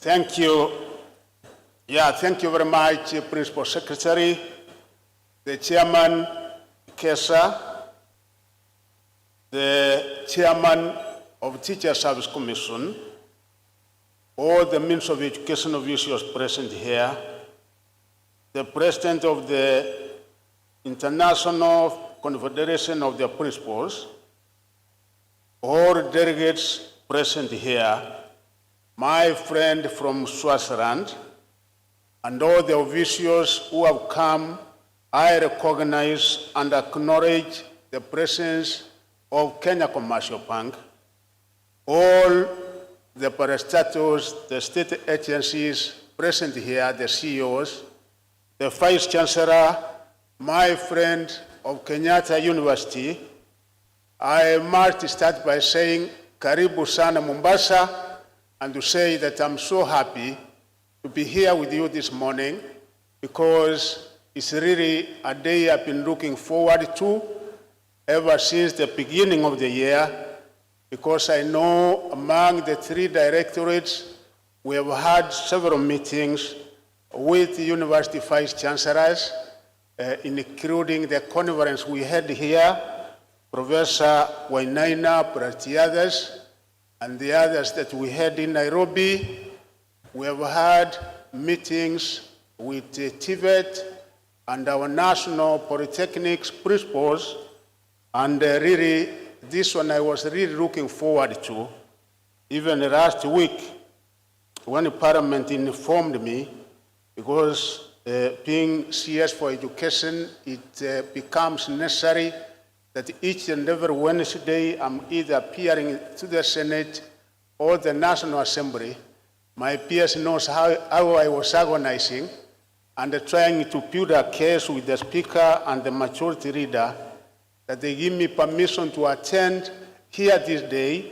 Thank you. Thank you very much, Principal Secretary, the Chairman, Kesa, the Chairman of Teacher Service Commission, all the Ministers of Education officials present here, the President of the International Confederation of the Principals, all delegates present here, my friend from Swaziland, and all the officials who have come. I recognize and acknowledge the presence of Kenya Commercial Bank, all the parastatals, the state agencies present here, the CEOs, the Vice Chancellor, my friend of Kenyatta University. I must start by saying, Karibu sana Mombasa, and to say that I'm so happy to be here with you this morning because it's really a day I've been looking forward to ever since the beginning of the year, because I know among the 3 directorates, we have had several meetings with university vice chancellors, including the conference we had here, Professor Wainaina, plus the others, and the others that we had in Nairobi. We have had meetings with TVET and our national polytechnics principals, and really, this one I was really looking forward to. Even last week, when Parliament informed me, because being CS for education, it becomes necessary that each and every Wednesday I'm either appearing to the Senate or the National Assembly. My peers knows how I was agonizing and trying to build a case with the Speaker and the Majority Leader that they give me permission to attend here this day,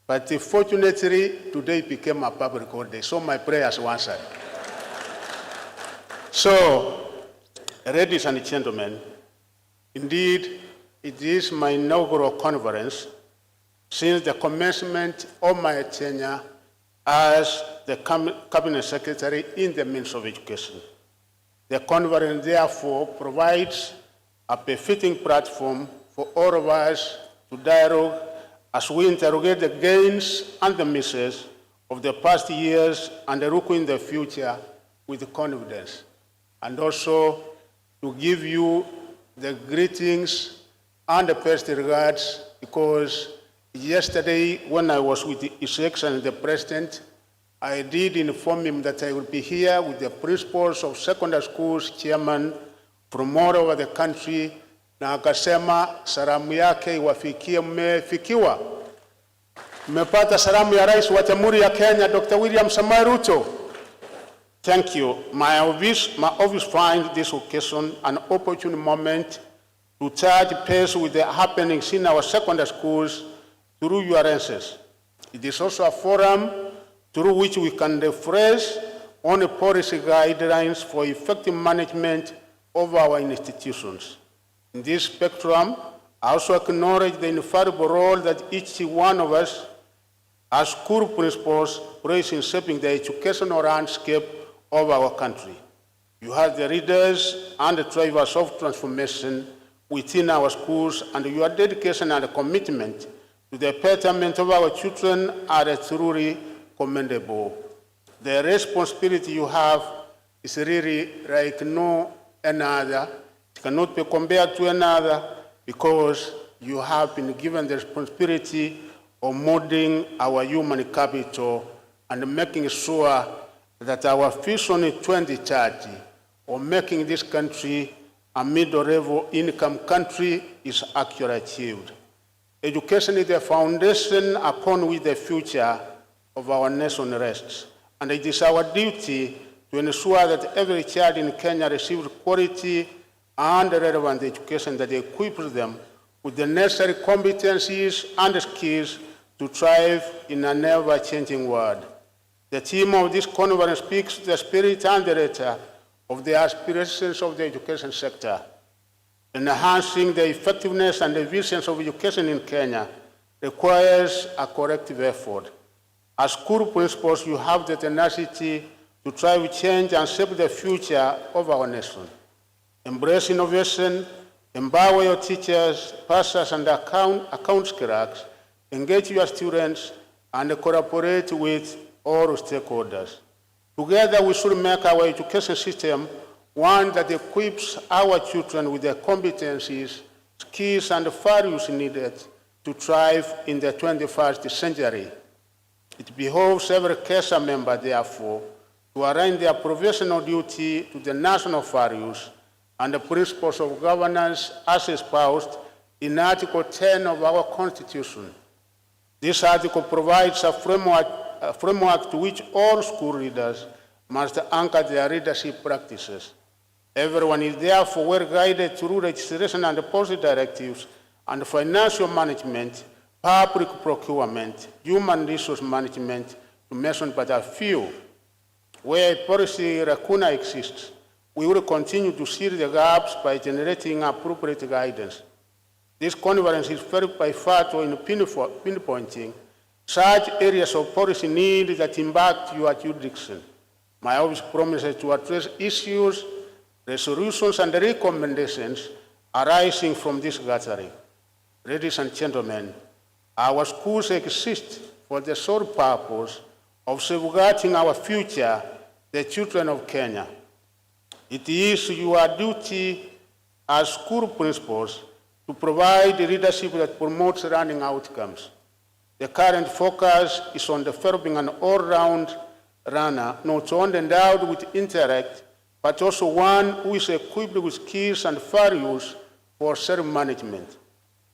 but fortunately, today became a public holiday, so my prayers were answered. So, ladies and gentlemen, indeed, it is my inaugural conference since the commencement of my tenure as the Cabinet Secretary in the Ministry of Education. The conference, therefore, provides a befitting platform for all of us to dialogue as we interrogate the gains and the misses of the past years and look in the future with confidence. And also to give you the greetings and the best regards, because yesterday when I was with His Excellency the President, I did inform him that I would be here with the principals of secondary schools, chairman from all over the country, na akasema salamu yake iwafikie mmefikiwa. Mmepata salamu ya Rais wa Jamhuri ya Kenya, Dr. William Samoei Ruto. Thank you. My office finds this occasion an opportune moment to charge pace with the happenings in our secondary schools through your answers. It is also a forum through which we can refresh on the policy guidelines for effective management of our institutions. In this spectrum, I also acknowledge the invaluable role that each one of us as school principals plays in shaping the educational landscape of our country. You are the leaders and the drivers of transformation within our schools, and your dedication and commitment to the betterment of our children are truly commendable. The responsibility you have is really like no another. It cannot be compared to another because you have been given the responsibility of molding our human capital and making sure that our vision in 2030 of making this country a middle-level income country is actually achieved. Education is the foundation upon which the future of our nation rests, and it is our duty to ensure that every child in Kenya receives quality and relevant education that equips them with the necessary competencies and skills to thrive in an ever-changing world. The theme of this conference speaks to the spirit and the letter of the aspirations of the education sector. Enhancing the effectiveness and the visions of education in Kenya requires a collective effort. As school principals, you have the tenacity to drive change and shape the future of our nation. Embrace innovation, empower your teachers, pastors, and accounts clerks, engage your students, and cooperate with all stakeholders. Together, we should make our education system one that equips our children with the competencies, skills, and values needed to thrive in the 21st century. It behoves every CASA member, therefore, to align their professional duty to the national values and the principles of governance as espoused in Article 10 of our Constitution. This article provides a framework to which all school leaders must anchor their leadership practices. Everyone is therefore well guided through registration and policy directives and financial management, public procurement, human resource management, to mention but a few. Where a policy lacuna exists, we will continue to seal the gaps by generating appropriate guidance. This conference is very by far in pinpointing such areas of policy need that impact your jurisdiction. My office promises to address issues, resolutions, and recommendations arising from this gathering. Ladies and gentlemen, our schools exist for the sole purpose of safeguarding our future, the children of Kenya. It is your duty as school principals to provide leadership that promotes learning outcomes. The current focus is on developing an all-round learner, not only endowed with intellect, but also one who is equipped with skills and values for self-management.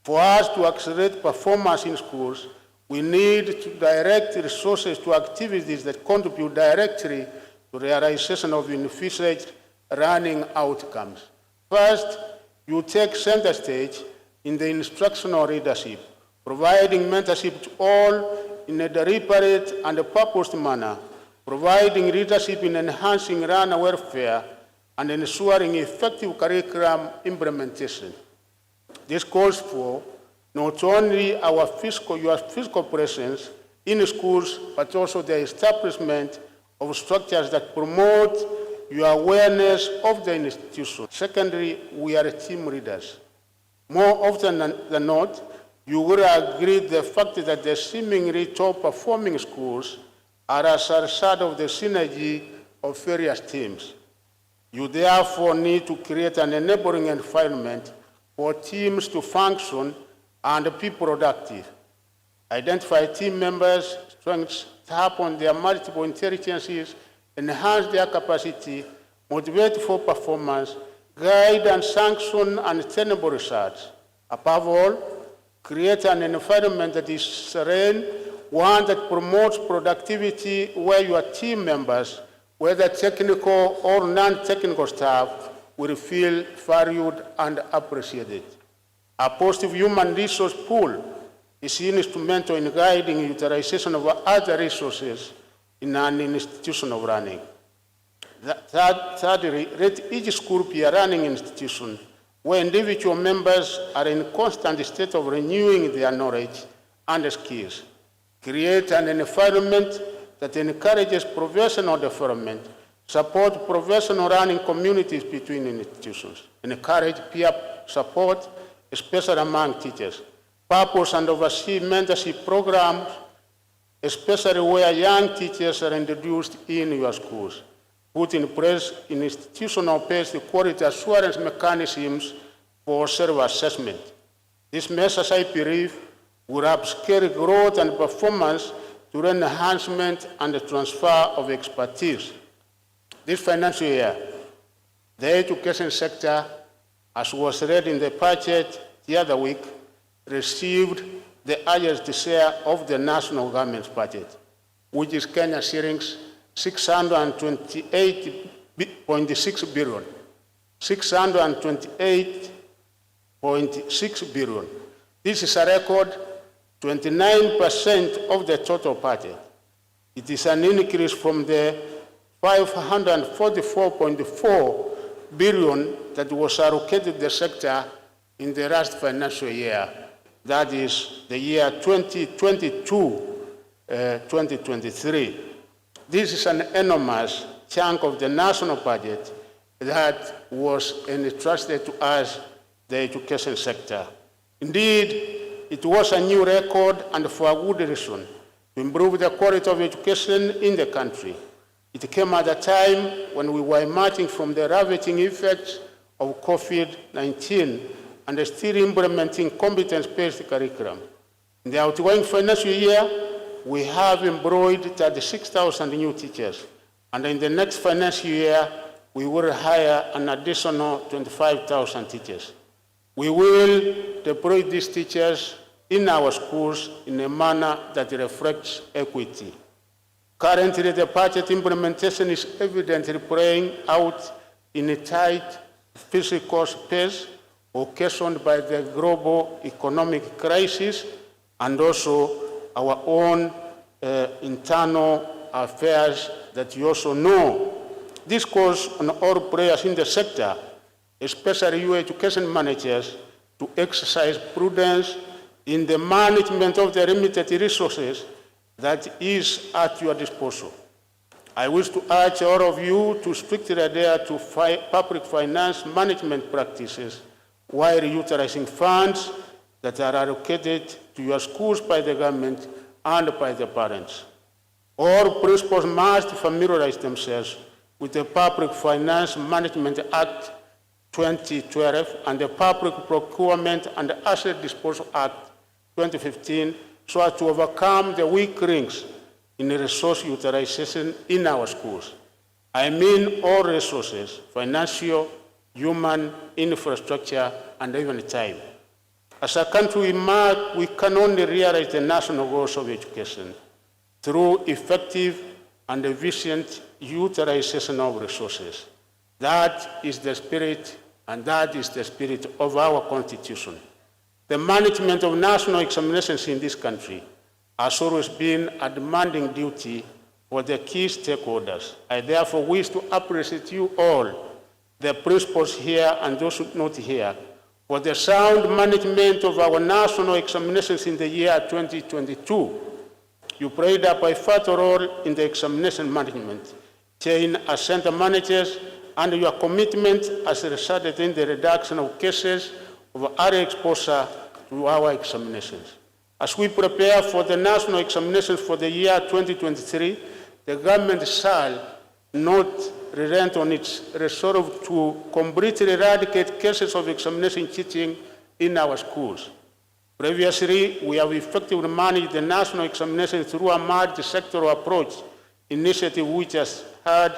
For us to accelerate performance in schools, we need to direct resources to activities that contribute directly to realization of envisaged learning outcomes. First, you take center stage in the instructional leadership, providing mentorship to all in a deliberate and purposed manner, providing leadership in enhancing learner welfare, and ensuring effective curriculum implementation. This calls for not only your physical presence in schools, but also the establishment of structures that promote your awareness of the institution. Secondly, we are team leaders. More often than not, you will agree the fact that the seemingly top-performing schools are as a result of the synergy of various teams. You therefore need to create an enabling environment for teams to function and be productive. Identify team members' strengths, tap on their multiple intelligences, enhance their capacity, motivate for performance, guide and sanction unattainable results. Above all, create an environment that is serene, one that promotes productivity where your team members, whether technical or non-technical staff, will feel valued and appreciated. A positive human resource pool is instrumental in guiding utilization of other resources in an institution of learning. Thirdly, let each school be a learning institution where individual members are in constant state of renewing their knowledge and skills. Create an environment that encourages professional development, support professional learning communities between institutions, encourage peer support, especially among teachers, purpose and oversee mentorship programs, especially where young teachers are introduced in your schools. Put in place institutional-based quality assurance mechanisms for self-assessment. These measures, I believe, will upscale growth and performance through enhancement and the transfer of expertise. This financial year, the education sector, as was read in the budget the other week, received the highest share of the national government's budget, which is Kenya shillings 628.6 billion. 628.6 billion. This is a record 29% of the total budget. It is an increase from the 544.4 billion that was allocated to the sector in the last financial year. That is the year 2022, 2023. This is an enormous chunk of the national budget that was entrusted to us, the education sector. Indeed, it was a new record, and for a good reason, to improve the quality of education in the country. It came at a time when we were emerging from the ravaging effects of COVID-19 and still implementing competence-based curriculum. In the outgoing financial year, we have employed 36,000 new teachers, and in the next financial year, we will hire an additional 25,000 teachers. We will deploy these teachers in our schools in a manner that reflects equity. Currently, the budget implementation is evidently playing out in a tight physical space occasioned by the global economic crisis and also our own internal affairs that you also know. This calls on all players in the sector, especially you education managers, to exercise prudence in the management of the limited resources that is at your disposal. I wish to urge all of you to strictly adhere to public finance management practices while utilizing funds that are allocated to your schools by the government and by the parents. All principals must familiarize themselves with the Public Finance Management Act 2012 and the Public Procurement and Asset Disposal Act 2015 so as to overcome the weak links in resource utilization in our schools. I mean all resources, financial, human, infrastructure, and even time. As a country, we can only realize the national goals of education through effective and efficient utilization of resources. That is the spirit, and that is the spirit of our Constitution. The management of national examinations in this country has always been a demanding duty for the key stakeholders. I therefore wish to appreciate you all, the principals here and those not here, for the sound management of our national examinations in the year 2022. You played a pivotal role in the examination management chain as center managers, and your commitment has resulted in the reduction of cases of early exposure to our examinations. As we prepare for the national examinations for the year 2023, the government shall not relent on its resolve to completely eradicate cases of examination cheating in our schools. Previously, we have effectively managed the national examination through a multi-sectoral approach initiative which has had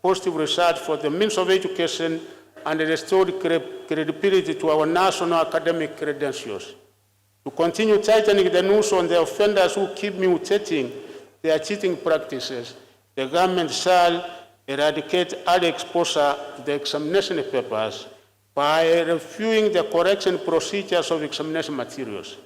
positive results for the means of education and restored credibility to our national academic credentials. To continue tightening the noose on the offenders who keep mutating their cheating practices, the government shall eradicate early exposure to the examination papers by reviewing the correction procedures of examination materials.